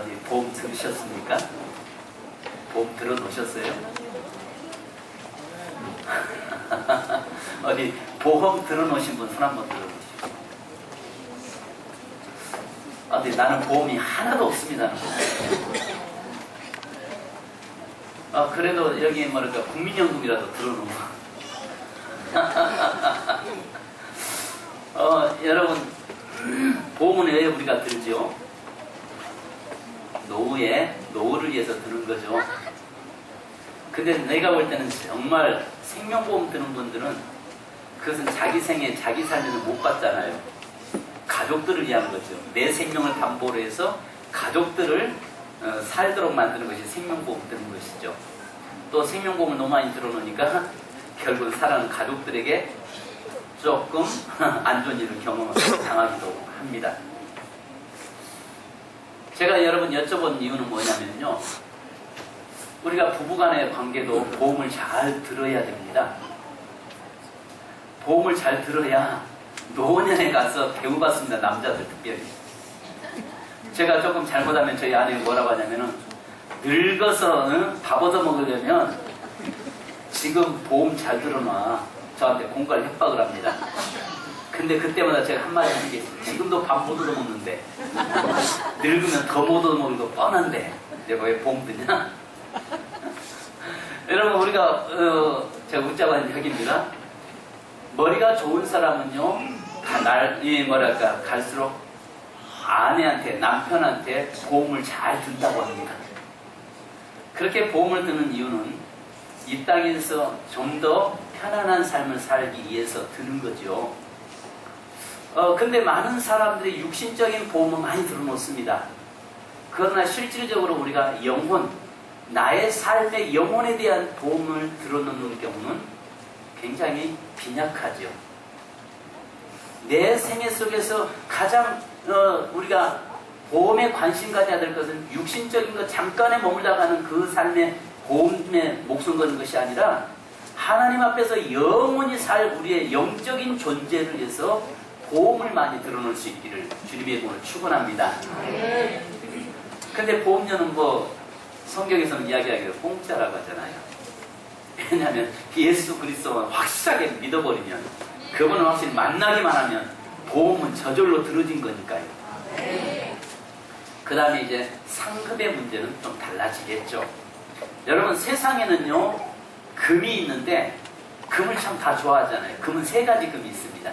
어디 보험 들으셨습니까? 보험 들어놓으셨어요? 어디 보험 들어놓으신 분 손 한번 들어보시죠. 어디 나는 보험이 하나도 없습니다. 그래도 여기 뭐랄까 국민연금이라도 들어놓으면 여러분 보험은 왜 우리가 들죠? 노후를 위해서 드는 거죠. 근데 내가 볼 때는 정말 생명보험 드는 분들은 그것은 자기 생에 자기 살면은 못 받잖아요. 가족들을 위한 거죠. 내 생명을 담보로 해서 가족들을 살도록 만드는 것이 생명보험 드는 것이죠. 또 생명보험을 너무 많이 들어놓으니까 결국 사랑하는 가족들에게 조금 안 좋은 일을 당하기도 합니다. 제가 여러분 여쭤본 이유는 뭐냐면요, 우리가 부부간의 관계도 보험을 잘 들어야 됩니다. 보험을 잘 들어야 노년에 가서 배우받습니다. 남자들 특별히. 제가 조금 잘못하면 저희 아내가 뭐라고 하냐면은, 늙어서 밥 얻어먹으려면 지금 보험 잘 들어놔. 저한테 공갈 협박을 합니다. 근데 그때마다 제가 한마디 하는 게 있어요. 지금도 밥 못 얻어먹는데 늙으면 더 못 얻어먹는 거 뻔한데 내가 왜 보험 드냐? 여러분, 우리가 제가 웃자고 하는 이야기입니다. 머리가 좋은 사람은요, 갈수록 아내한테, 남편한테 보험을 잘 든다고 합니다. 그렇게 보험을 드는 이유는 이 땅에서 좀 더 편안한 삶을 살기 위해서 드는 거죠. 근데 많은 사람들이 육신적인 보험은 많이 들어놓습니다. 그러나 실질적으로 우리가 영혼, 나의 삶의 영혼에 대한 보험을 들어놓는 경우는 굉장히 빈약하죠. 내 생애 속에서 가장 우리가 보험에 관심 가져야 될 것은 육신적인 것 잠깐에 머물다가는 그 삶의 보험에 목숨 거는 것이 아니라 하나님 앞에서 영원히 살 우리의 영적인 존재를 위해서 보험을 많이 들어놓을 수 있기를 주님의 이름으로 축원합니다. 근데 보험료는 성경에서는 이야기하기를 공짜라고 하잖아요. 왜냐하면 예수 그리스도만 확실하게 믿어버리면, 그분을 확실히 만나기만 하면 보험은 저절로 들어진 거니까요. 그 다음에 이제 상급의 문제는 좀 달라지겠죠. 여러분, 세상에는요 금이 있는데 금을 참 다 좋아하잖아요. 금은 세 가지 금이 있습니다.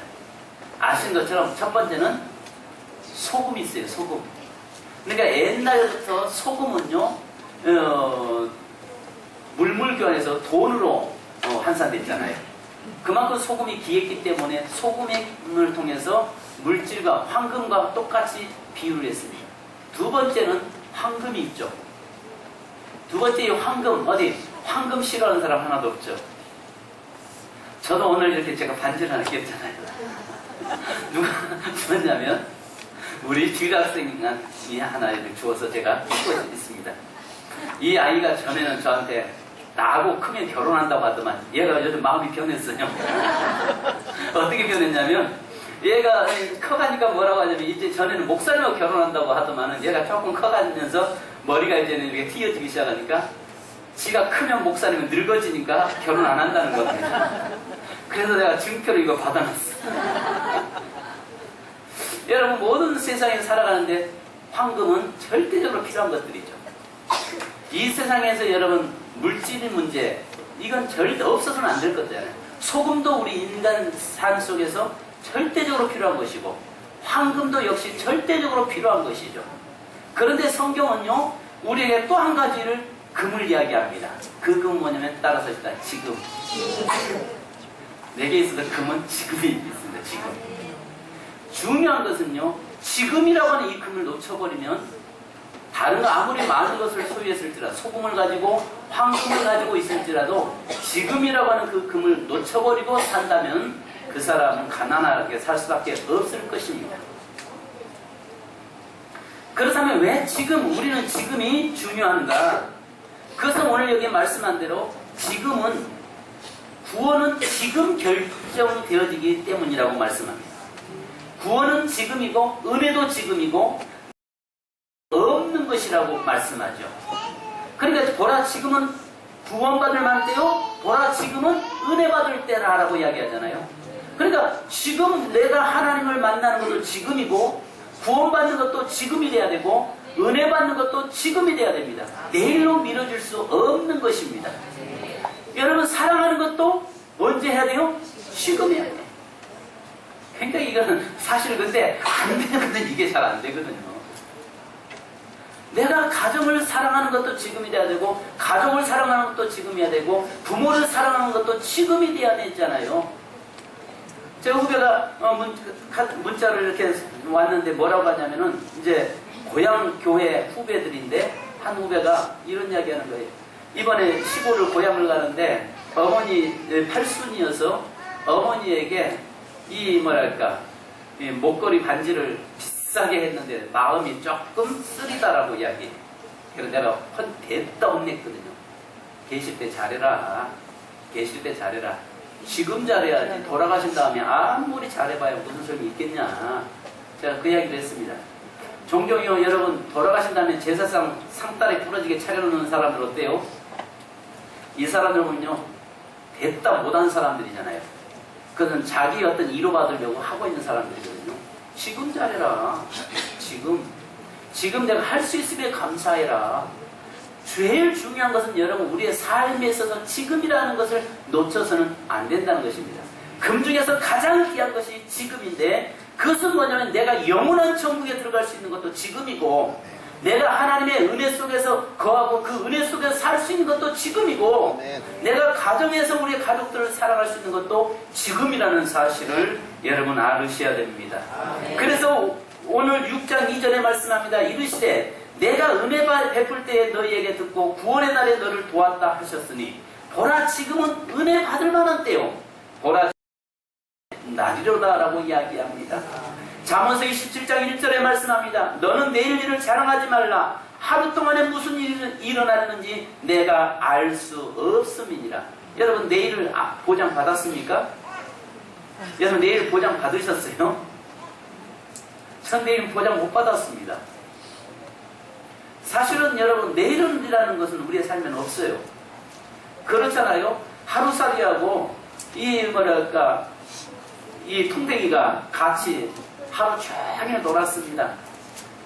아시는 것처럼 첫 번째는 소금이 있어요. 소금. 그러니까 옛날부터 소금은요 물물교환해서 돈으로 환산됐잖아요. 그만큼 소금이 귀했기 때문에 소금을 통해서 물질과 황금과 똑같이 비유를 했습니다. 두 번째는 황금이 있죠. 두 번째 황금, 황금 싫어하는 사람 하나도 없죠. 저도 오늘 이렇게 제가 반지를 하나 꼈잖아요. 누가 주었냐면 우리 지학생이 하나 이렇게 주어서 제가 끼고 있습니다. 이 아이가 전에는 저한테 나하고 크면 결혼한다고 하더만 얘가 요즘 마음이 변했어요. 어떻게 변했냐면 얘가 커가니까 뭐라고 하냐면, 이제 전에는 목사님하고 결혼한다고 하더만은 얘가 조금 커가면서 머리가 이제는 이렇게 튀어지기 시작하니까 지가 크면 목사님은 늙어지니까 결혼 안 한다는 겁니다. 그래서 내가 증표로 이거 받아놨어. 여러분, 모든 세상에 살아가는데 황금은 절대적으로 필요한 것들이죠. 이 세상에서 여러분 물질 문제, 이건 절대 없어서는 안 될 것잖아요. 소금도 우리 인간 삶 속에서 절대적으로 필요한 것이고 황금도 역시 절대적으로 필요한 것이죠. 그런데 성경은요 우리에게 또 한 가지를 금을 이야기합니다. 그 금은 뭐냐면 따라서 일단 지금. 내게 있어서 금은 지금이 있습니다. 지금. 중요한 것은요, 지금이라고 하는 이 금을 놓쳐버리면 다른 거 아무리 많은 것을 소유했을지라도, 소금을 가지고 황금을 가지고 있을지라도 지금이라고 하는 그 금을 놓쳐버리고 산다면 그 사람은 가난하게 살 수밖에 없을 것입니다. 그렇다면 왜 지금, 우리는 지금이 중요한가? 그것은 오늘 여기 말씀한 대로 지금은, 구원은 지금 결정되어지기 때문이라고 말씀합니다. 구원은 지금이고 은혜도 지금이고 없는 없는 것이라고 말씀하죠. 그러니까 보라 지금은 구원받을 만때요, 보라 지금은 은혜 받을 때라라고 이야기하잖아요. 그러니까 지금 내가 하나님을 만나는 것도 지금이고, 구원받는 것도 지금이 돼야 되고, 은혜 받는 것도 지금이 돼야 됩니다. 내일로 미뤄질 수 없는 것입니다. 여러분, 사랑하는 것도 언제 해야 돼요? 지금 해야 돼요. 굉장히 이거는 사실 근데 안 되거든. 이게 잘 안 되거든요. 내가 가정을 사랑하는 것도 지금이 돼야 되고, 가족을 사랑하는 것도 지금이어야 되고, 부모를 사랑하는 것도 지금이 돼야 되잖아요. 제 후배가 문자를 이렇게 왔는데 뭐라고 하냐면은, 이제 고향 교회 후배들인데 한 후배가 이런 이야기 하는 거예요. 이번에 시골을 고향을 가는데 어머니 팔순이어서 어머니에게 이 뭐랄까 이 목걸이 반지를 비싸게 했는데 마음이 조금 쓰리다라고 이야기해. 그래서 내가 대따 혼냈거든요. 계실 때 잘해라. 계실 때 잘해라. 지금 잘해야지. 돌아가신 다음에 아무리 잘해봐야 무슨 소용이 있겠냐. 제가 그 이야기를 했습니다. 종종요, 여러분, 돌아가신 다음에 제사상 상다리 부러지게 차려놓는 사람들 어때요? 이 사람들은요, 됐다 못한 사람들이잖아요. 그것은 자기 어떤 위로받으려고 하고 있는 사람들이거든요. 지금 잘해라. 지금 내가 할 수 있으면 감사해라. 제일 중요한 것은 여러분, 우리의 삶에 있어서 지금이라는 것을 놓쳐서는 안 된다는 것입니다. 금 중에서 가장 귀한 것이 지금인데, 그것은 뭐냐면 내가 영원한 천국에 들어갈 수 있는 것도 지금이고, 내가 하나님의 은혜 속에서 거하고 그 은혜 속에서 살 수 있는 것도 지금이고, 내가 가정에서 우리 가족들을 사랑할 수 있는 것도 지금이라는 사실을 여러분 알으셔야 됩니다. 그래서 오늘 6장 2절에 말씀합니다. 이르시되 내가 은혜 베풀 때에 너희에게 듣고 구원의 날에 너를 도왔다 하셨으니 보라 지금은 은혜 받을 만한 때요, 보라 날이로다 라고 이야기합니다. 잠언서 27장 1절에 말씀합니다. 너는 내일 일을 자랑하지 말라. 하루 동안에 무슨 일이 일어나는지 내가 알 수 없음이니라. 여러분, 내일을 보장 받았습니까? 여러분, 내일 보장 받으셨어요? 전 내일 보장 못 받았습니다. 사실은 여러분, 내일이라는 것은 우리의 삶에는 없어요. 그렇잖아요. 하루살이하고 이 뭐랄까 이 풍뎅이가 같이 하루 종일 놀았습니다.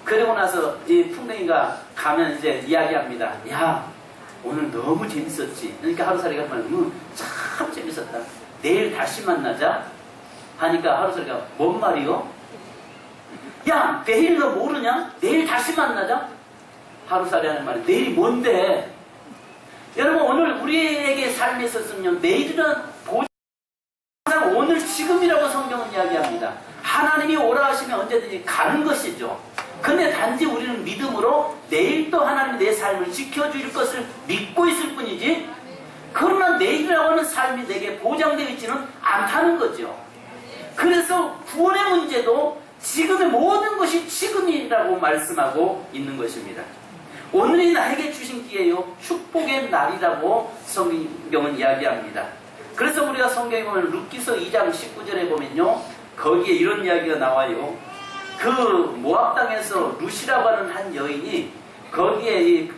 그리고 나서 이 풍뎅이가 가면 이제 이야기합니다. 야, 오늘 너무 재밌었지. 그러니까 하루살이가 참 재밌었다. 내일 다시 만나자 하니까 하루살이가 뭔 말이요? 야, 내일 너 모르냐? 내일 다시 만나자. 하루살이 하는 말이 내일이 뭔데? 여러분, 오늘 우리에게 삶에 있었으면 내일은 항상 오늘 지금이라고 성경은 이야기합니다. 하나님이 오라 하시면 언제든지 가는 것이죠. 근데 단지 우리는 믿음으로 내일 또 하나님이 내 삶을 지켜줄 것을 믿고 있을 뿐이지, 그러나 내일이라고 하는 삶이 내게 보장되어 있지는 않다는 거죠. 그래서 구원의 문제도 지금의 모든 것이 지금이라고 말씀하고 있는 것입니다. 오늘이 나에게 주신 기회요, 축복의 날이라고 성경은 이야기합니다. 그래서 우리가 성경에 보면 룻기서 2장 19절에 보면요, 거기에 이런 이야기가 나와요. 그 모압 땅에서 룻이라고 하는 한 여인이 거기에 이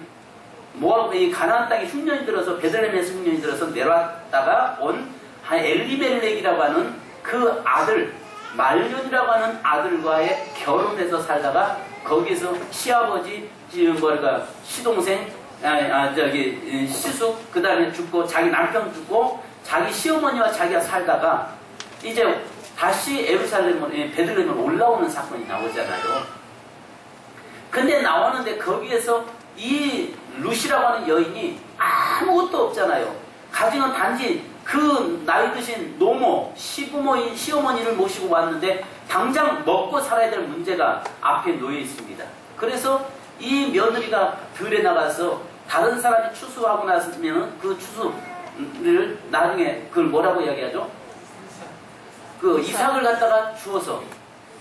모압 이 가나안 땅에 흉년이 들어서 베들레헴에서 흉년이 들어서 내려왔다가 온 한 엘리멜렉이라고 하는 그 아들, 말년이라고 하는 아들과의 결혼해서 살다가 거기서 시아버지, 뭐랄까 시동생, 시숙, 그 다음에 죽고 자기 남편 죽고 자기 시어머니와 자기가 살다가 이제 다시 베들레헴으로 올라오는 사건이 나오잖아요. 근데 나오는데 거기에서 이 룻이라고 하는 여인이 아무것도 없잖아요. 가진 단지 그 나이 드신 노모, 시부모인 시어머니를 모시고 왔는데 당장 먹고 살아야 될 문제가 앞에 놓여 있습니다. 그래서 이 며느리가 들에 나가서 다른 사람이 추수하고 나서면 그 추수를 나중에 그걸 뭐라고 이야기하죠? 그 이삭을 갖다가 주어서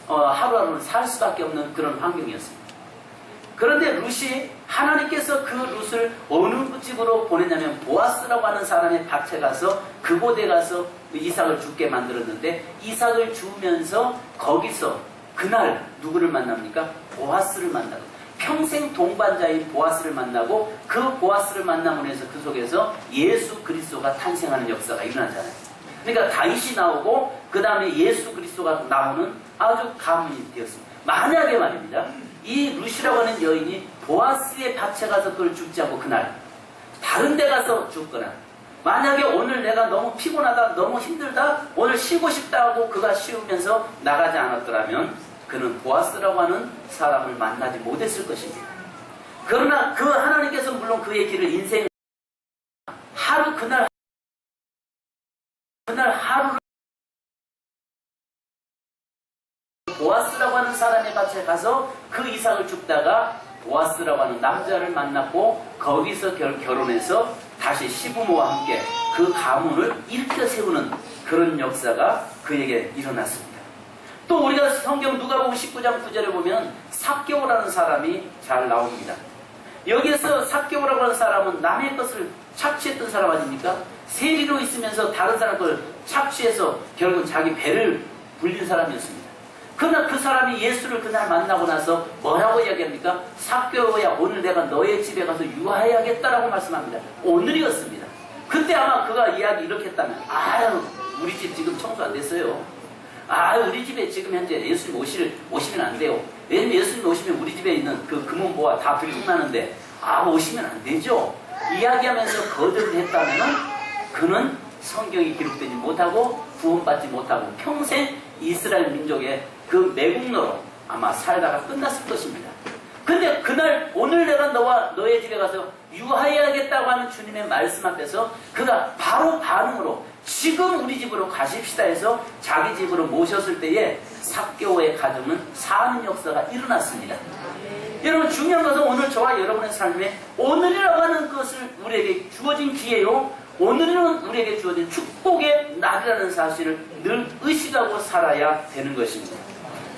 하루하루 살 수밖에 없는 그런 환경이었습니다. 그런데 룻이 하나님께서 그 룻을 어느 집으로 보냈냐면 보아스라고 하는 사람의 밭에 가서 그곳에 가서 이삭을 죽게 만들었는데, 이삭을 주면서 거기서 그날 누구를 만납니까? 보아스를 만나고, 평생 동반자인 보아스를 만나고 그 보아스를 만남으로 해서 그 속에서 예수 그리스도가 탄생하는 역사가 일어나잖아요. 그러니까 다윗이 나오고 그 다음에 예수 그리스도가 나오는 아주 가문이 되었습니다. 만약에 말입니다. 이 루시라고 하는 여인이 보아스의 밭에 가서 그걸 죽지 않고 그날 다른 데 가서 죽거나 만약에 오늘 내가 너무 피곤하다 너무 힘들다 오늘 쉬고 싶다 하고 그가 쉬우면서 나가지 않았더라면 그는 보아스라고 하는 사람을 만나지 못했을 것입니다. 그러나 그 하나님께서 물론 그의 길을 인생 하루 그날 하루를 보아스라고 하는 사람의 밭에 가서 그 이삭을 줍다가 보아스라고 하는 남자를 만났고 거기서 결혼해서 다시 시부모와 함께 그 가문을 일으켜 세우는 그런 역사가 그에게 일어났습니다. 또 우리가 성경 누가복음 19장 9절에 보면 삭개오라는 사람이 잘 나옵니다. 여기에서 삭개오라고 하는 사람은 남의 것을 착취했던 사람 아닙니까? 세리로 있으면서 다른 사람 걸 착취해서 결국은 자기 배를 불린 사람이었습니다. 그러나 그 사람이 예수를 그날 만나고 나서 뭐라고 이야기합니까? 삭개오야 오늘 내가 너의 집에 가서 유하여야겠다라고 말씀합니다. 오늘이었습니다. 그때 아마 그가 이야기 이렇게 했다면 아유 우리 집 지금 청소 안 됐어요. 우리 집에 지금 현재 예수님 오시면 안 돼요. 왜냐면 예수님 오시면 우리 집에 있는 그 금은보화 다 들통나는데 오시면 안 되죠. 이야기하면서 거절을 했다면 그는 성경이 기록되지 못하고 구원받지 못하고 평생 이스라엘 민족의 그 매국노로 아마 살다가 끝났을 것입니다. 근데 그날 오늘 내가 너와 너의 집에 가서 유하여야겠다고 하는 주님의 말씀 앞에서 그가 바로 반응으로 지금 우리 집으로 가십시다 해서 자기 집으로 모셨을 때에 삭개오의 가정은 사는 역사가 일어났습니다. 여러분 중요한 것은 오늘 저와 여러분의 삶에 오늘이라고 하는 것을 우리에게 주어진 기회요. 오늘은 우리에게 주어진 축복의 날이라는 사실을 늘 의식하고 살아야 되는 것입니다.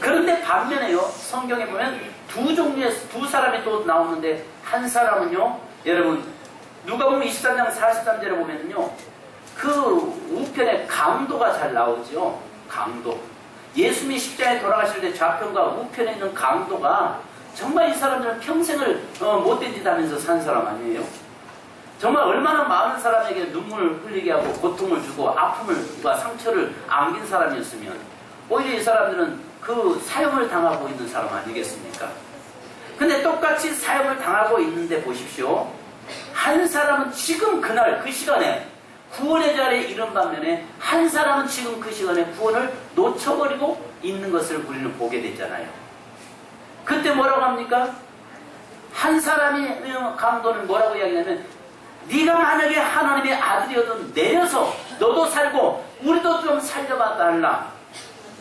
그런데 반면에요. 성경에 보면 두 사람이 또 나오는데 한 사람은요. 여러분 누가복음 23장 43절에 보면요. 그 우편에 강도가 잘 나오죠. 강도. 예수님이 십자가에 돌아가실 때 좌편과 우편에 있는 강도가 정말 이 사람들은 평생을 못된 짓 하면서 산 사람 아니에요? 정말 얼마나 많은 사람에게 눈물을 흘리게 하고 고통을 주고 아픔과 상처를 안긴 사람이었으면 오히려 이 사람들은 그 사형을 당하고 있는 사람 아니겠습니까? 근데 똑같이 사형을 당하고 있는데 보십시오. 한 사람은 지금 그날 그 시간에 구원의 자리에 이른 반면에 한 사람은 지금 그 시간에 구원을 놓쳐버리고 있는 것을 우리는 보게 됐잖아요. 그때 뭐라고 합니까? 한 사람이 강도는 뭐라고 이야기하냐면 네가 만약에 하나님의 아들이어도 내려서 너도 살고 우리도 좀 살려봐 달라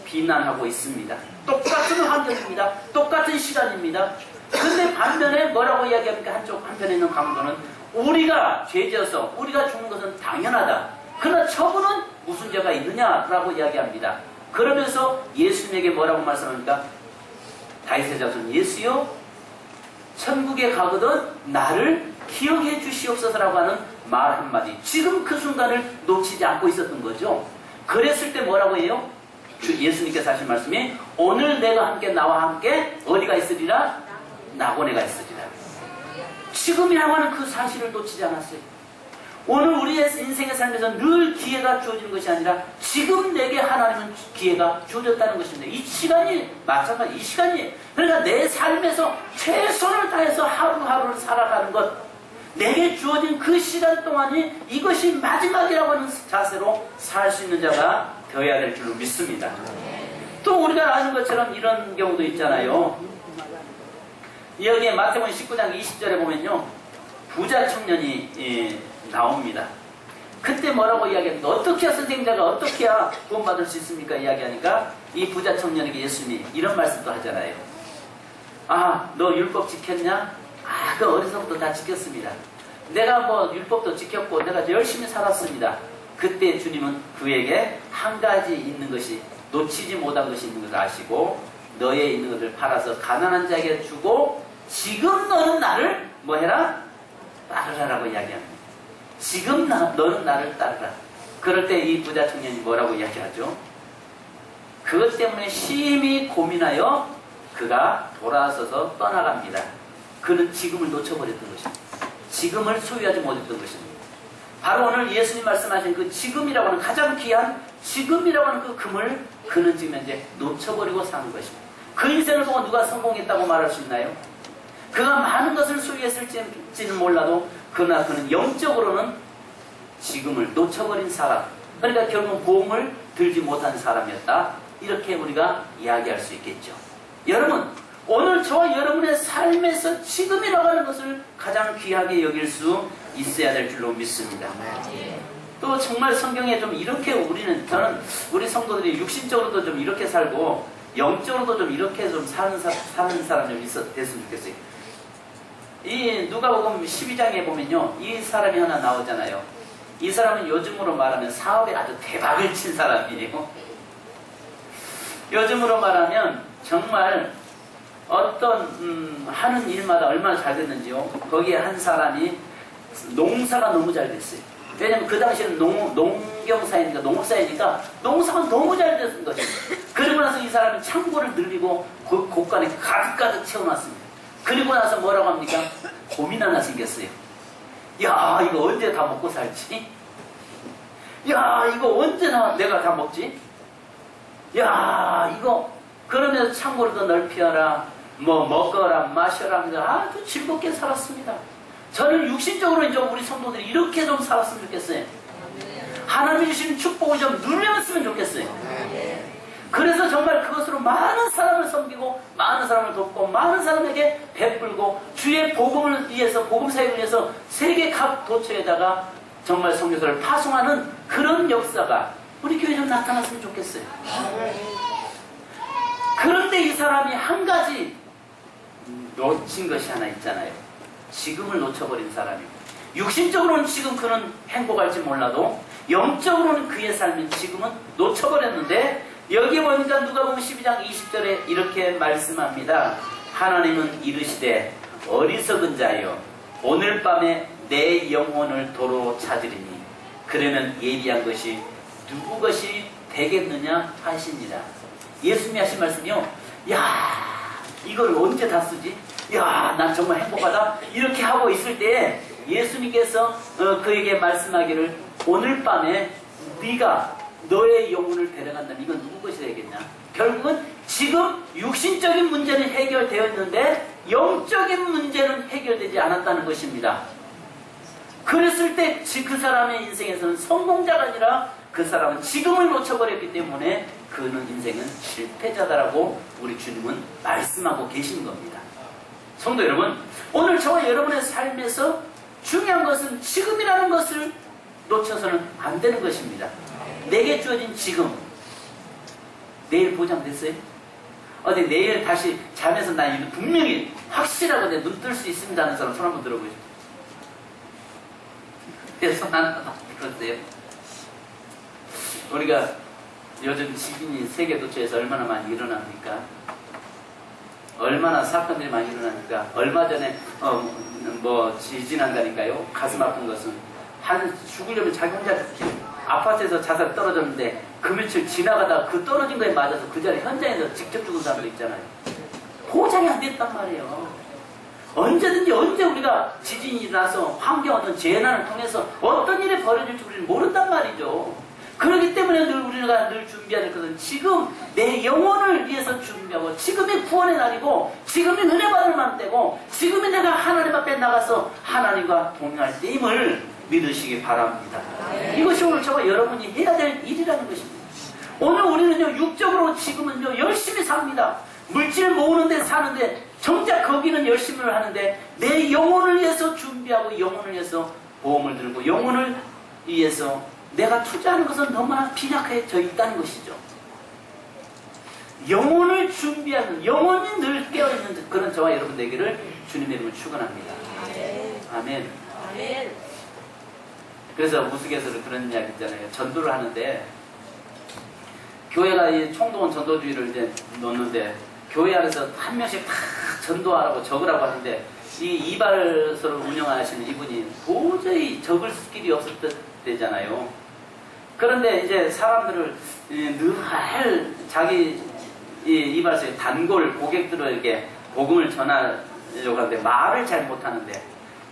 비난하고 있습니다. 똑같은 환경입니다. 똑같은 시간입니다. 근데 반면에 뭐라고 이야기합니까? 한편에 있는 강도는 우리가 죄지어서 우리가 죽는 것은 당연하다. 그러나 저분은 무슨 죄가 있느냐라고 이야기합니다. 그러면서 예수님에게 뭐라고 말씀합니까? 다윗의 자손 예수여 천국에 가거든 나를 기억해 주시옵소서라고 하는 말 한마디. 지금 그 순간을 놓치지 않고 있었던 거죠. 그랬을 때 뭐라고 해요? 예수님께서 하신 말씀이 오늘 내가 함께 나와 함께 어디가 있으리라? 낙원에가 있으리라. 지금이라고 하는 그 사실을 놓치지 않았어요. 오늘 우리의 인생의 삶에서 늘 기회가 주어지는 것이 아니라 지금 내게 하나님은 기회가 주어졌다는 것입니다. 이 시간이 마찬가지 이 시간이 그러니까 내 삶에서 최선을 다해서 하루하루를 살아가는 것 내게 주어진 그 시간 동안이 이것이 마지막이라고 하는 자세로 살 수 있는 자가 되어야 될 줄로 믿습니다. 또 우리가 아는 것처럼 이런 경우도 있잖아요. 여기에 마태복음 19장 20절에 보면요. 부자 청년이 나옵니다. 그때 뭐라고 이야기합니까? 어떻게 해야 선생님자가 어떻게 해야 구원받을 수 있습니까? 이야기하니까 이 부자 청년에게 예수님이 이런 말씀도 하잖아요. 너 율법 지켰냐? 그 어려서부터 다 지켰습니다. 내가 뭐 율법도 지켰고 내가 열심히 살았습니다. 그때 주님은 그에게 한 가지 있는 것이 놓치지 못한 것이 있는 것을 아시고 너의 있는 것을 팔아서 가난한 자에게 주고 지금 너는 나를 뭐 해라? 따르라라고 이야기합니다. 지금 너는 나를 따르라. 그럴 때 이 부자 청년이 뭐라고 이야기하죠? 그것 때문에 심히 고민하여 그가 돌아서서 떠나갑니다. 그는 지금을 놓쳐버렸던 것입니다. 지금을 소유하지 못했던 것입니다. 바로 오늘 예수님 말씀하신 그 지금이라고 하는 가장 귀한 지금이라고 하는 그 금을 그는 지금 현재 놓쳐버리고 사는 것입니다. 그 인생을 보고 누가 성공했다고 말할 수 있나요? 그가 많은 것을 소유했을지는 몰라도 그러나 그는 영적으로는 지금을 놓쳐버린 사람, 그러니까 결국 보험을 들지 못한 사람이었다, 이렇게 우리가 이야기할 수 있겠죠. 여러분, 오늘 저와 여러분의 삶에서 지금이라고 하는 것을 가장 귀하게 여길 수 있어야 될 줄로 믿습니다. 또 정말 성경에 좀 이렇게 저는 우리 성도들이 육신적으로도 좀 이렇게 살고 영적으로도 좀 이렇게 좀 사는 사람 좀 됐으면 좋겠어요. 이 누가복음 12장에 보면요, 이 사람이 하나 나오잖아요. 이 사람은 요즘으로 말하면 사업에 아주 대박을 친 사람이에요. 요즘으로 말하면 정말 어떤 하는 일마다 얼마나 잘 됐는지요. 거기에 한 사람이 농사가 너무 잘 됐어요. 왜냐면 그 당시에는 농경사회니까 농업사회니까 농사가 너무 잘 됐던 거죠. 그리고 나서 이 사람은 창고를 늘리고 곳간에 가득가득 채워놨습니다. 그리고 나서 뭐라고 합니까? 고민 하나 생겼어요. 야, 이거 언제 다 먹고 살지? 야, 이거 언제 내가 다 먹지? 야, 이거 그러면서 창고를 더 넓혀라, 뭐 먹거라 마셔라 하면서 아주 즐겁게 살았습니다. 저는 육신적으로 이제 우리 성도들이 이렇게 좀 살았으면 좋겠어요. 하나님이 주신 축복을 좀 누렸으면 좋겠어요. 그래서 정말 그것으로 많은 사람을 섬기고 많은 사람을 돕고 많은 사람에게 베풀고 주의 복음을 위해서, 복음 사역을 위해서 세계 각 도처에다가 정말 선교사를 파송하는 그런 역사가 우리 교회에 좀 나타났으면 좋겠어요. 그런데 이 사람이 한 가지 놓친 것이 하나 있잖아요. 지금을 놓쳐버린 사람이고, 육신적으로는 지금 그는 행복할지 몰라도 영적으로는 그의 삶은 지금은 놓쳐버렸는데, 여기 보니까 누가복음 12장 20절에 이렇게 말씀합니다. 하나님은 이르시되 어리석은 자여, 오늘 밤에 내 영혼을 도로 찾으리니 그러면 예비한 것이 누구 것이 되겠느냐 하시니라. 예수님이 하신 말씀이요, 야, 이걸 언제 다 쓰지? 야, 난 정말 행복하다, 이렇게 하고 있을 때에 예수님께서 그에게 말씀하기를, 오늘 밤에 네가 너의 영혼을 데려간다면 이건 누구 것이 되겠냐? 결국은 지금 육신적인 문제는 해결되어 있는데 영적인 문제는 해결되지 않았다는 것입니다. 그랬을 때 그 사람의 인생에서는 성공자가 아니라 그 사람은 지금을 놓쳐버렸기 때문에 그는 인생은 실패자다라고 우리 주님은 말씀하고 계신 겁니다. 성도 여러분, 오늘 저와 여러분의 삶에서 중요한 것은 지금이라는 것을 놓쳐서는 안 되는 것입니다. 내게 주어진 지금, 내일 보장됐어요? 어디 내일 다시 잠에서 나 이거 분명히 확실하고 내 눈 뜰 수 있습니다 하는 사람 손 한번 들어보시죠. 손 하나 들었어요? 우리가 요즘 지진이 세계 도처에서 얼마나 많이 일어납니까? 얼마나 사건들이 많이 일어나니까. 얼마 전에 지진한다니까요. 가슴 아픈 것은 죽으려면 자기 혼자 아파트에서 자살 떨어졌는데 그 며칠 지나가다가 그 떨어진 거에 맞아서 그 자리 현장에서 직접 죽은 사람들 있잖아요. 보장이 안 됐단 말이에요. 언제든지 언제 우리가 지진이 나서 환경 어떤 재난을 통해서 어떤 일이 벌어질지 우리는 모른단 말이죠. 그렇기 때문에 우리가 늘 준비해야 될 것은 지금 내 영혼을 위해서 준비하고, 지금이 구원의 날이고, 지금이 은혜 받을 만 때고, 지금이 내가 하나님 앞에 나가서 하나님과 동행할 때임을 믿으시기 바랍니다. 이것이 오늘 저와 여러분이 해야 될 일이라는 것입니다. 오늘 우리는요, 육적으로 지금은요, 열심히 삽니다. 물질 모으는 데 사는데, 정작 거기는 열심히 하는데, 내 영혼을 위해서 준비하고, 영혼을 위해서 보험을 들고, 영혼을 위해서 내가 투자하는 것은 너무나 빈약해져 있다는 것이죠. 영혼을 준비하는, 영혼이 늘 깨어있는 그런 저와 여러분 되기를 주님의 이름으로 축원합니다. 아멘. 아멘. 그래서 무속에서도 그런 이야기 있잖아요. 전도를 하는데, 교회가 이 총동원 전도주의를 이제 놓는데, 교회 안에서 한 명씩 다 전도하라고 적으라고 하는데, 이 이발소를 운영하시는 이분이 도저히 적을 길이 없을 때잖아요. 그런데 이제 사람들을 늘 자기 이발소의 단골 고객들에게 복음을 전할 하는데 말을 잘 못하는데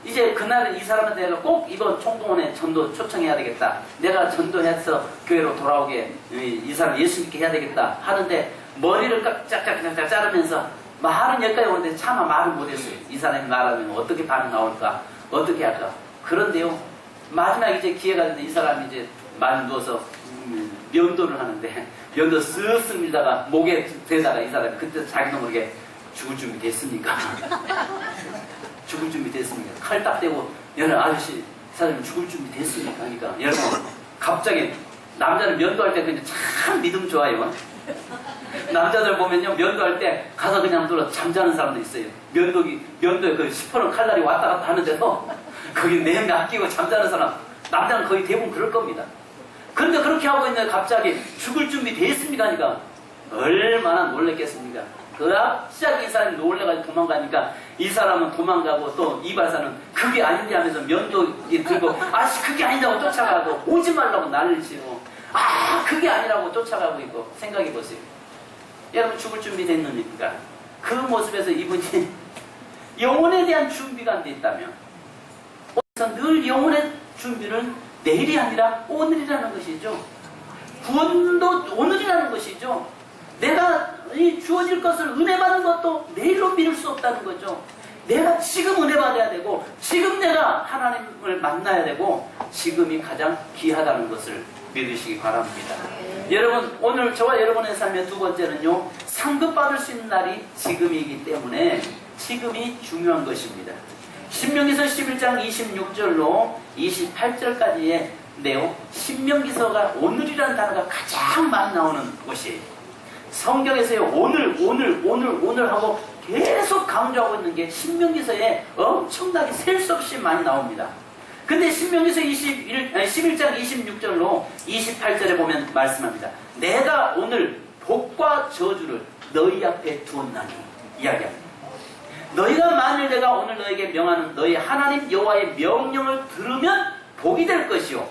이제 그날은 이 사람한테 내가 꼭 이번 총동원에 전도 초청해야 되겠다. 내가 전도해서 교회로 돌아오게 이 사람 예수 믿게 해야 되겠다 하는데 머리를 짝짝짝짝 자르면서 말은 여기까지 오는데 차마 말은 못했어요. 이 사람이 말하면 어떻게 반응 나올까? 어떻게 할까? 그런데요. 마지막 이제 기회가 됐는데 이 사람이 이제 말 누워서 면도를 하는데 면도 쓱쓱 밀다가 목에 대다가 이 사람이 그때 자기도 모르게 죽을 준비 됐습니까? 죽을 준비 됐습니까? 칼 딱 대고 여러분 아저씨 사장님 죽을 준비 됐습니까? 그러니까 여러분 갑자기 남자는 면도할 때 그냥 참 믿음 좋아요. 남자들 보면요 면도할 때 가서 그냥 눌러 잠자는 사람도 있어요. 면도에 그 시퍼런 칼날이 왔다 갔다 하는데도 거기 내내 아끼고 잠자는 사람 남자는 거의 대부분 그럴 겁니다. 그런데 그렇게 하고 있는데 갑자기 죽을 준비 됐습니까? 하니까 얼마나 놀랬겠습니까? 시작이 이 사람이 놀래가지고 도망가니까 이 사람은 도망가고 또 이발사는 그게 아닌데 하면서 면도 들고 아씨 그게 아니라고 쫓아가고 오지 말라고 난리를 치고 그게 아니라고 쫓아가고 있고 생각해보세요. 여러분 죽을 준비 됐습니까? 그 모습에서 이분이 영혼에 대한 준비가 안 돼 있다면 늘 영혼의 준비는 내일이 아니라 오늘이라는 것이죠. 구원도 오늘이라는 것이죠. 내가 주어질 것을 은혜 받는 것도 내일로 미룰 수 없다는 거죠. 내가 지금 은혜 받아야 되고 지금 내가 하나님을 만나야 되고 지금이 가장 귀하다는 것을 믿으시기 바랍니다. 여러분 오늘 저와 여러분의 삶의 두 번째는요. 상급받을 수 있는 날이 지금이기 때문에 지금이 중요한 것입니다. 신명기서 11장 26절로 28절까지의 내용 신명기서가 오늘이라는 단어가 가장 많이 나오는 곳이에요. 성경에서요 오늘 하고 계속 강조하고 있는 게 신명기서에 엄청나게 셀 수 없이 많이 나옵니다. 근데 신명기서 11장 26절로 28절에 보면 말씀합니다. 내가 오늘 복과 저주를 너희 앞에 두었나니 이야기합니다. 너희가 만일 내가 오늘 너에게 명하는 너희 하나님 여호와의 명령을 들으면 복이 될 것이요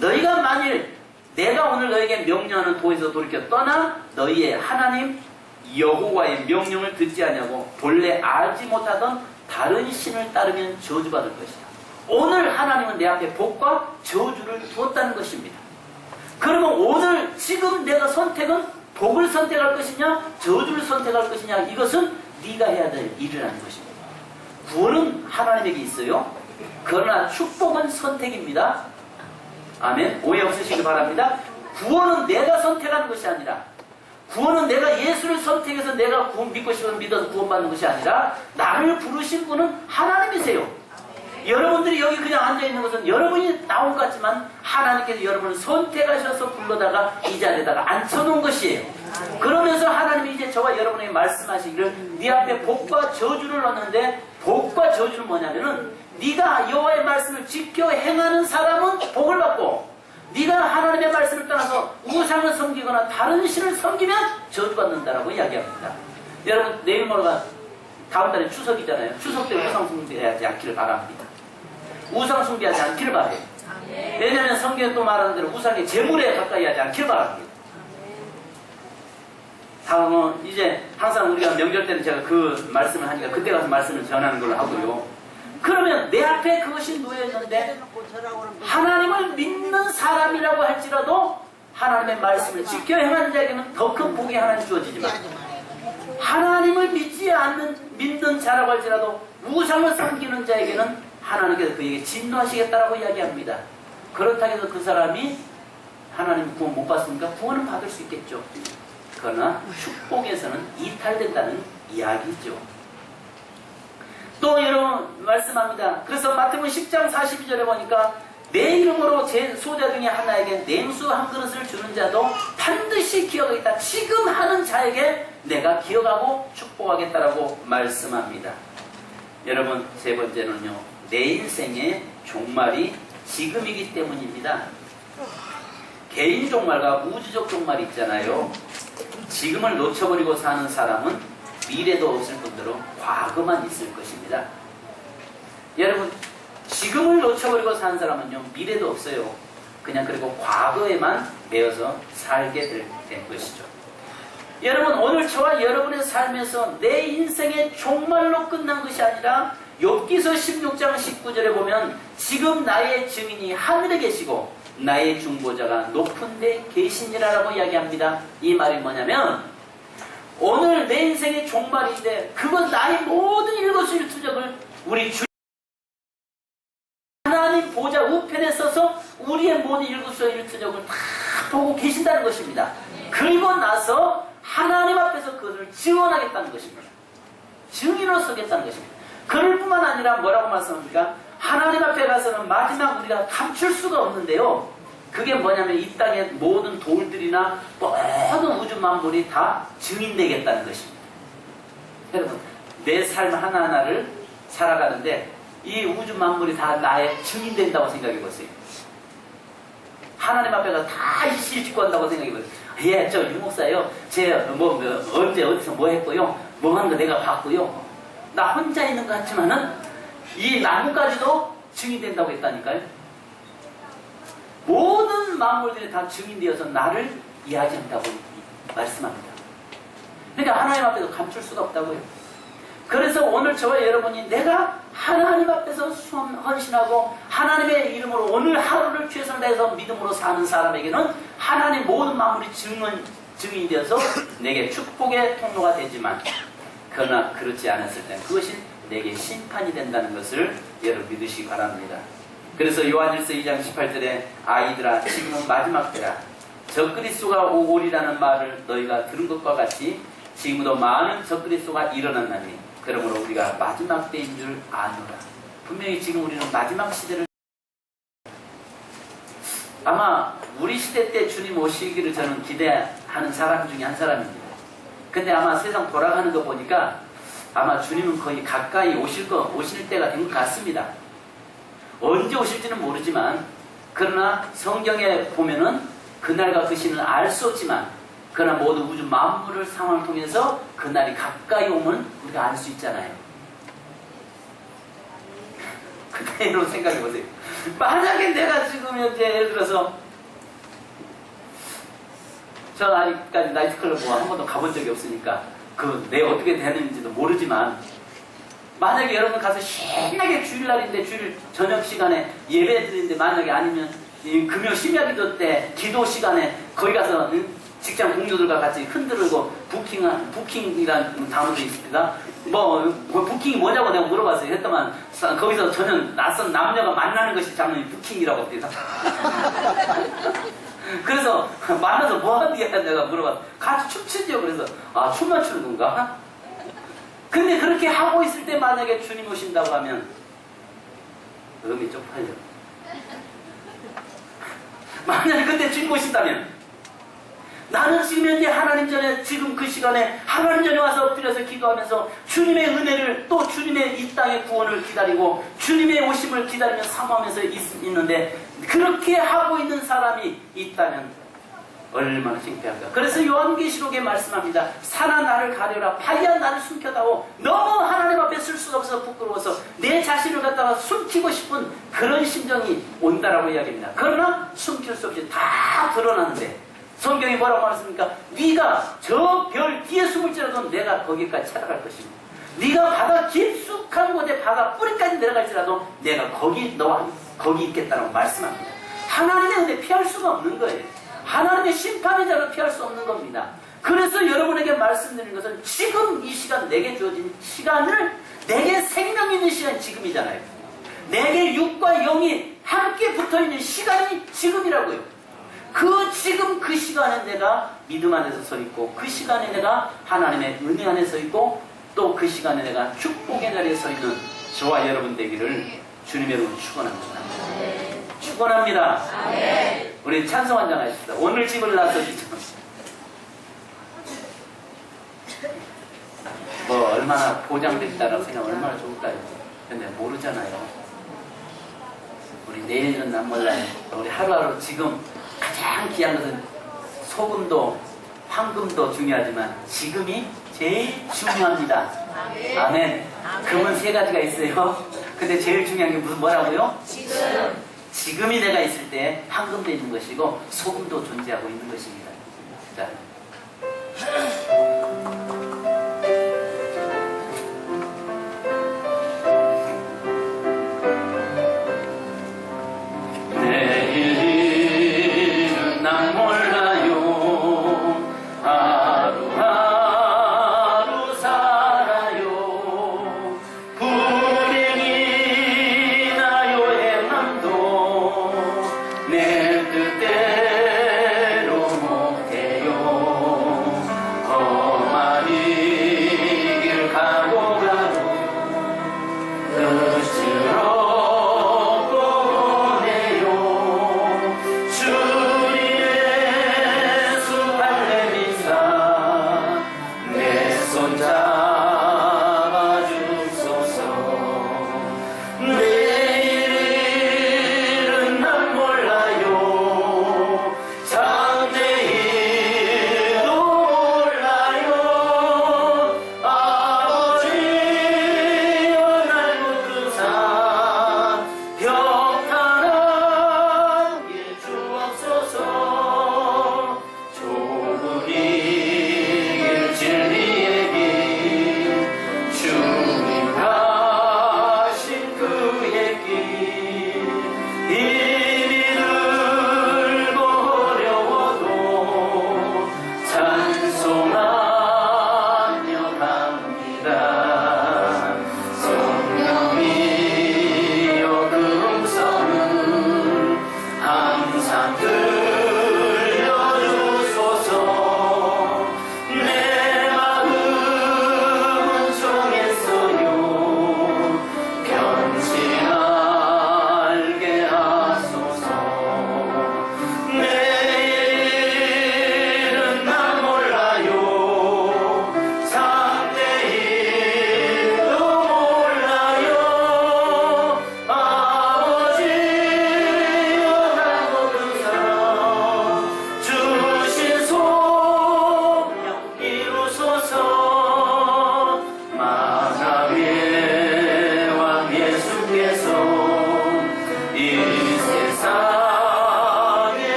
너희가 만일 내가 오늘 너에게 명령하는 도에서 돌이켜 떠나 너희의 하나님 여호와의 명령을 듣지 않냐고 본래 알지 못하던 다른 신을 따르면 저주받을 것이다. 오늘 하나님은 내 앞에 복과 저주를 두었다는 것입니다. 그러면 오늘 지금 내가 선택은 복을 선택할 것이냐 저주를 선택할 것이냐 이것은 네가 해야 될 일이라는 것입니다. 구원은 하나님에게 있어요. 그러나 축복은 선택입니다. 아멘. 오해 없으시기 바랍니다. 구원은 내가 선택하는 것이 아니라 구원은 내가 예수를 선택해서 내가 구원 믿고 싶어서 믿어서 구원받는 것이 아니라 나를 부르신 분은 하나님이세요. 여러분들이 여기 그냥 앉아있는 것은 여러분이 나온 것 같지만 하나님께서 여러분을 선택하셔서 불러다가 이 자리에다가 앉혀놓은 것이에요. 그러면서 하나님이 이제 저와 여러분에게 말씀하시기를 네 앞에 복과 저주를 넣는데 복과 저주는 뭐냐면은 네가 여호와의 말씀을 지켜 행하는 사람은 복을 받고 네가 하나님의 말씀을 떠나서 우상을 섬기거나 다른 신을 섬기면 저주받는다라고 이야기합니다. 여러분 내일 모레가 다음 달에 추석이잖아요. 추석 때 우상 숭배하지 않기를 바랍니다. 우상 숭배하지 않기를 바래요. 왜냐하면 성경에 또 말하는 대로 우상의 제물에 가까이 하지 않기를 바랍니다. 다음은 이제 항상 우리가 명절 때는 제가 그 말씀을 하니까 그때 가서 말씀을 전하는 걸로 하고요. 그러면 내 앞에 그것이 놓여있는데 하나님을 믿는 사람이라고 할지라도 하나님의 말씀을 지켜 행하는 자에게는 더 큰 복이 하나님 주어지지만 하나님을 믿는 자라고 할지라도 우상을 섬기는 자에게는 하나님께서 그에게 진노하시겠다라고 이야기합니다. 그렇다고 해서 그 사람이 하나님 구원 못 받습니까? 구원은 받을 수 있겠죠. 그러나 축복에서는 이탈된다는 이야기죠. 또 이런 말씀합니다. 그래서 마태복음 10장 42절에 보니까 내 이름으로 제 소자 중에 하나에게 냉수 한 그릇을 주는 자도 반드시 기억하겠다. 지금 하는 자에게 내가 기억하고 축복하겠다라고 말씀합니다. 여러분 세 번째는요. 내 인생의 종말이 지금이기 때문입니다. 개인 종말과 우주적 종말이 있잖아요. 지금을 놓쳐버리고 사는 사람은 미래도 없을 뿐더러 과거만 있을 것입니다. 여러분 지금을 놓쳐버리고 사는 사람은요 미래도 없어요. 그냥 그리고 과거에만 매여서 살게 될 것이죠. 여러분, 오늘 저와 여러분의 삶에서 내 인생의 종말로 끝난 것이 아니라 욥기서 16장 19절에 보면 지금 나의 증인이 하늘에 계시고 나의 중보자가 높은 데 계시니라라고 이야기합니다. 이 말이 뭐냐면 오늘 내 인생의 종말인데 그건 나의 모든 일거수일투족을 우리 주 하나님 보좌 우편에 서서 우리의 모든 일거수일투족을 다 보고 계신다는 것입니다. 그리고 나서 하나님 앞에서 그것을 증언하겠다는 것입니다. 증인으로 서겠다는 것입니다. 그럴 뿐만 아니라 뭐라고 말씀합니까? 하나님 앞에 가서는 마지막 우리가 감출 수가 없는데요. 그게 뭐냐면 이 땅의 모든 돌들이나 모든 우주 만물이 다 증인되겠다는 것입니다. 여러분, 내 삶 하나하나를 살아가는데 이 우주 만물이 다 나의 증인된다고 생각해 보세요. 하나님 앞에 가서 다 일찍고 한다고 생각해 보세요. 예, 저 유목사요. 제 언제 어디서 뭐 했고요. 뭐 한 거 내가 봤고요. 나 혼자 있는 것 같지만은 이 나무까지도 증인된다고 했다니까요. 모든 만물들이 다 증인되어서 나를 이야기한다고 말씀합니다. 그러니까 하나님 앞에서 감출 수가 없다고요. 그래서 오늘 저와 여러분이 내가 하나님 앞에서 헌신하고 하나님의 이름으로 오늘 하루를 최선을 다해서 믿음으로 사는 사람에게는 하나님 모든 만물이 증인이 되어서 내게 축복의 통로가 되지만 그러나 그렇지 않았을 때 그것이 내게 심판이 된다는 것을 여러분 믿으시기 바랍니다. 그래서 요한일서 2장 18절에 아이들아 지금은 마지막 때라 적그리스도가 오리라는 말을 너희가 들은 것과 같이 지금도 많은 적그리스도가 일어났나니 그러므로 우리가 마지막 때인 줄 아노라. 분명히 지금 우리는 마지막 시대를 아마 우리 시대 때 주님 오시기를 저는 기대하는 사람 중에 한 사람입니다. 근데 아마 세상 돌아가는 거 보니까 아마 주님은 거의 가까이 오실 때가 된 것 같습니다. 언제 오실지는 모르지만 그러나 성경에 보면은 그날과 그 시는 알 수 없지만 그러나 모든 우주 만물을 상황을 통해서 그날이 가까이 오면 우리가 알 수 있잖아요. 그대로 생각해 보세요. 만약에 내가 지금 현재 예를 들어서 저 아직까지 나이트클럽 한 번도 가본 적이 없으니까 그 내 어떻게 되는지도 모르지만 만약에 여러분 가서 신나게 주일날인데 주일 저녁 시간에 예배 드리는데 만약에 아니면 금요 심야기도 때 기도 시간에 거기 가서 직장 동료들과 같이 흔들고 부킹이라는 단어도 있습니다. 부킹이 뭐냐고 내가 물어봤어요. 했더만 거기서 전혀 낯선 남녀가 만나는 것이 장면이 부킹이라고 합니다. 그래서 만나서 뭐 하는지 내가 물어봤어. 같이 춤추죠. 그래서 춤만 추는 건가? 근데 그렇게 하고 있을 때 만약에 주님 오신다고 하면 음이 쪽팔려. 만약에 그때 주님 오신다면 나는 지금 현재 하나님 전에 지금 그 시간에 하나님 전에 와서 엎드려서 기도하면서 주님의 은혜를 또 주님의 이 땅의 구원을 기다리고 주님의 오심을 기다리며 사모하면서 있는데 그렇게 하고 있는 사람이 있다면 얼마나 창피할까. 그래서 요한계시록에 말씀합니다. 산아 나를 가려라 바위야 나를 숨겨다오. 너무 하나님 앞에 쓸 수가 없어서 부끄러워서 내 자신을 갖다가 숨기고 싶은 그런 심정이 온다라고 이야기합니다. 그러나 숨길 수 없이 다 드러나는데 성경이 뭐라고 말했습니까? 네가 저 별 뒤에 숨을지라도 내가 거기까지 찾아갈 것이고 네가 바다 깊숙한 곳에 바다 뿌리까지 내려갈지라도 내가 너와 거기 있겠다라고 말씀합니다. 하나님의 은혜 피할 수가 없는 거예요. 하나님의 심판의 자를 피할 수 없는 겁니다. 그래서 여러분에게 말씀드리는 것은 지금 이 시간 내게 주어진 시간을 내게 생명 있는 시간이 지금이잖아요. 내게 육과 영이 함께 붙어있는 시간이 지금이라고요. 지금 그 시간에 내가 믿음 안에서 서 있고 그 시간에 내가 하나님의 은혜 안에 서 있고 또 그 시간에 내가 축복의 자리에 서 있는 저와 여러분 되기를 주님의 이름으로 축원합니다. 축원합니다. 우리 찬송 한장 하십시다. 오늘 집을 나서주죠. 얼마나 보장됐다라고 생각하면 얼마나 좋을까요? 근데 모르잖아요. 우리 내일은 난 몰라요. 우리 하루하루 지금 가장 귀한 것은 소금도 황금도 중요하지만 지금이 제일 중요합니다. 아멘. 금은 3가지가 있어요. 근데 제일 중요한 게 뭐라고요? 지금이 내가 있을 때 황금도 있는 것이고 소금도 존재하고 있는 것입니다. 자.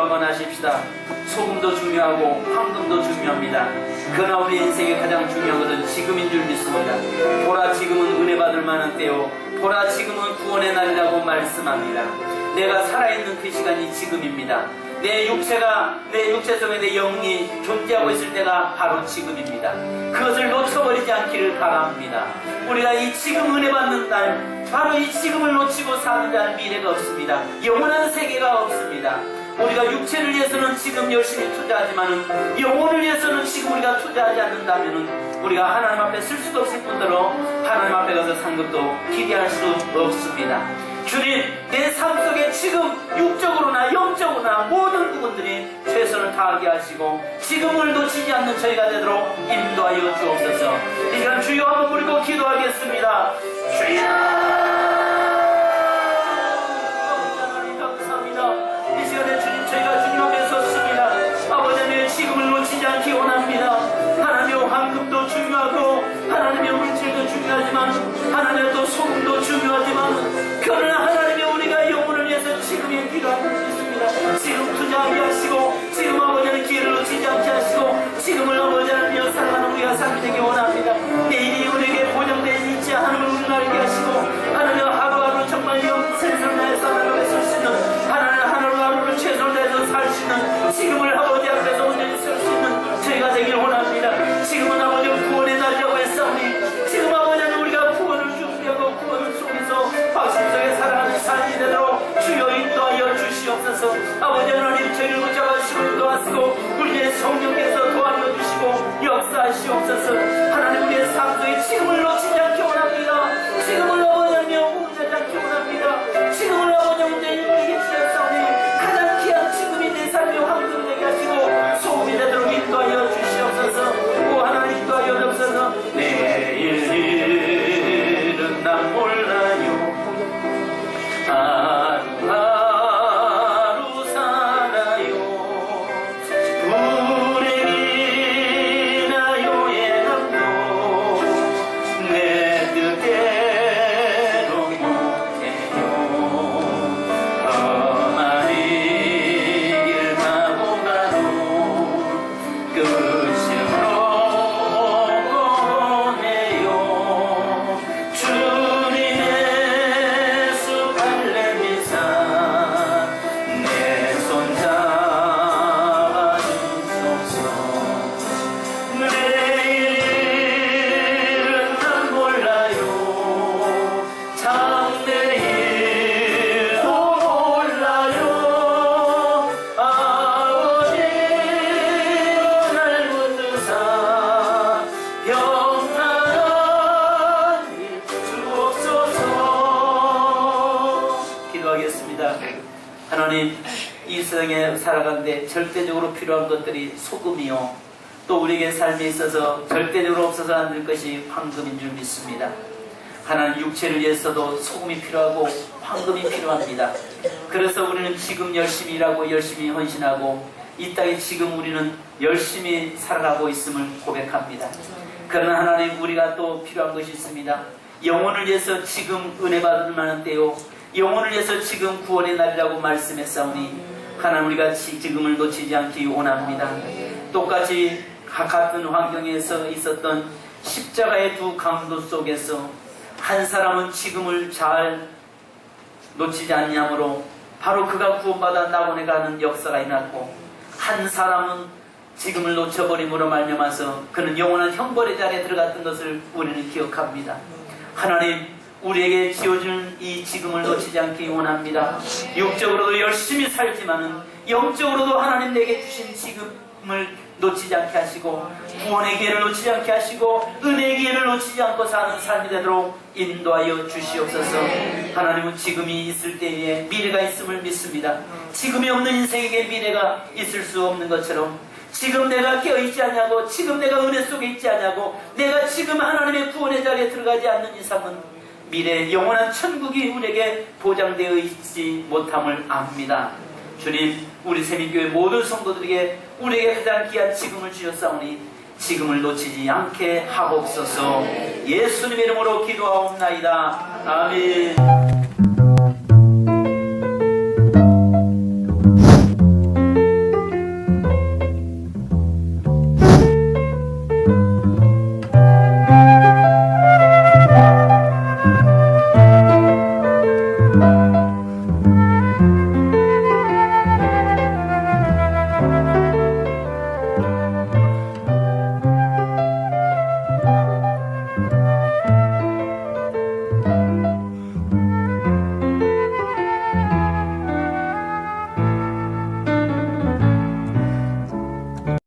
기도하곤 하십시다. 소금도 중요하고 황금도 중요합니다. 그러나 우리 인생에 가장 중요한 것은 지금인 줄 믿습니다. 보라, 지금은 은혜 받을 만한 때요, 보라, 지금은 구원의 날이라고 말씀합니다. 내가 살아있는 그 시간이 지금입니다. 내 육체 속에 내 영이 존재하고 있을 때가 바로 지금입니다. 그것을 놓쳐버리지 않기를 바랍니다. 우리가 이 지금 은혜 받는 날, 바로 이 지금을 놓치고 사는 날 미래가 없습니다. 영원한 세계가 없습니다. 우리가 육체를 위해서는 지금 열심히 투자하지만은 영혼을 위해서는 지금 우리가 투자하지 않는다면은 우리가 하나님 앞에 쓸 수도 없을 뿐더러 하나님 앞에 가서 상급도 기대할 수 없습니다. 주님, 내 삶 속에 지금 육적으로나 영적으로나 모든 부분들이 최선을 다하게 하시고 지금을 놓치지 않는 저희가 되도록 인도하여 주옵소서. 이 시간 주여 한번 부르고 기도하겠습니다. 주여! 하나님 감사합니다. 이 시간에 주님, 저희가 주님 앞에 섰습니다. 아버지 하나님, 지금을 놓치지 않기 원합니다. 하나님의 황금도 중요하고 하나님의 물질도 중요하지만 하나님의 또 소금도 중요하지만 그러나 하나님의 우리가 영혼을 위해서 지금이 필요한 줄 믿습니다. 지금 투자하게 하시고 지금 아버지 하나님 기회를 놓치지 않게 하시고 지금을 아버지 하나님 사랑하는 우리가 삶이 되기 원합니다. 내일이 우리에게 보장되어 있지 않음을 우리는 알게 하시고 하나님 하루하루 정말 최선을 다해서 하나님을 쓸 수 있는 하나님 하루하루를 최선을 다해서 살 수 있는 지금을 아버지 앞에서 온전히 쓸 수 있는 저희가 되길 원합니다. 지금은 아버지 구원의 날이라고 했사오니 지금 아버지 하나님 우리가 구원을 준비하고 구원을 속에서 박심 속에 살아가는 삶이 되도록 주여 인도하여 주시옵소서. 아버지 하나님 저희를 붙잡아주시고 인도하시고 우리의 성령께서 도와줘 주시고 역사하시옵소서. 하나님 우리의 삶 속에 지금을 놓치지 않기 원합니다. 지금을 아버지 하나님 우문하지 않기 원합니다. 지금을 아버지 하나님 이기게 주셨사오니 가장 귀한 지금이 내 삶의 황금이 되게 하시고 소금이 되도록 인도하여 주시옵소서. 오 하나님 인도하여 주옵소서. 내일 일은 난 몰라요. 하루하루 살아요. 불행이나 요행함도 내 뜻대로 못해요. 험한 이 길 가고 가도 끝으로 보내요. 주님의 수 발레미사 내 손 잡아주소서. 내일은 난 몰라요. 장래일도 몰라요. 아버지 날 붙드사 평안하게 주옵소서. 기도하겠습니다. 하나님, 이 세상에 살아가는데 절대적으로 필요한 것들이 소금이요, 또 우리에게 삶에 있어서 절대적으로 없어서 안 될 것이 황금인 줄 믿습니다. 하나님, 육체를 위해서도 소금이 필요하고 황금이 필요합니다. 그래서 우리는 지금 열심히 일하고 열심히 헌신하고 이 땅에 지금 우리는 열심히 살아가고 있음을 고백합니다. 그러나 하나님, 우리가 또 필요한 것이 있습니다. 영혼을 위해서 지금 은혜 받을 만한 때요, 영혼을 위해서 지금 구원의 날이라고 말씀했사오니 하나님, 우리가 지금을 놓치지 않기 원합니다. 똑같이 같은 환경에서 있었던 십자가의 두 강도 속에서 한 사람은 지금을 잘 놓치지 않냐므로 바로 그가 구원받아 낙원에 가는 역사가 일어났고, 한 사람은 지금을 놓쳐버림으로 말미암아서 그는 영원한 형벌의 자리에 들어갔던 것을 우리는 기억합니다. 하나님, 우리에게 지어주는 이 지금을 놓치지 않기 원합니다. 육적으로도 열심히 살지만은 영적으로도 하나님 내게 주신 지금을 놓치지 않게 하시고 구원의 기회를 놓치지 않게 하시고 은혜의 기회를 놓치지 않고 사는 삶이 되도록 인도하여 주시옵소서. 하나님은 지금이 있을 때에 미래가 있음을 믿습니다. 지금이 없는 인생에게 미래가 있을 수 없는 것처럼 지금 내가 깨어있지 않냐고, 지금 내가 은혜 속에 있지 않냐고, 내가 지금 하나님의 구원의 자리에 들어가지 않는 이상은 미래 영원한 천국이 우리에게 보장되어 있지 못함을 압니다. 주님, 우리 세민교회 모든 성도들에게 우리에게 가장 귀한 지금을 주셨사오니 지금을 놓치지 않게 하옵소서. 예수님의 이름으로 기도하옵나이다. 아멘.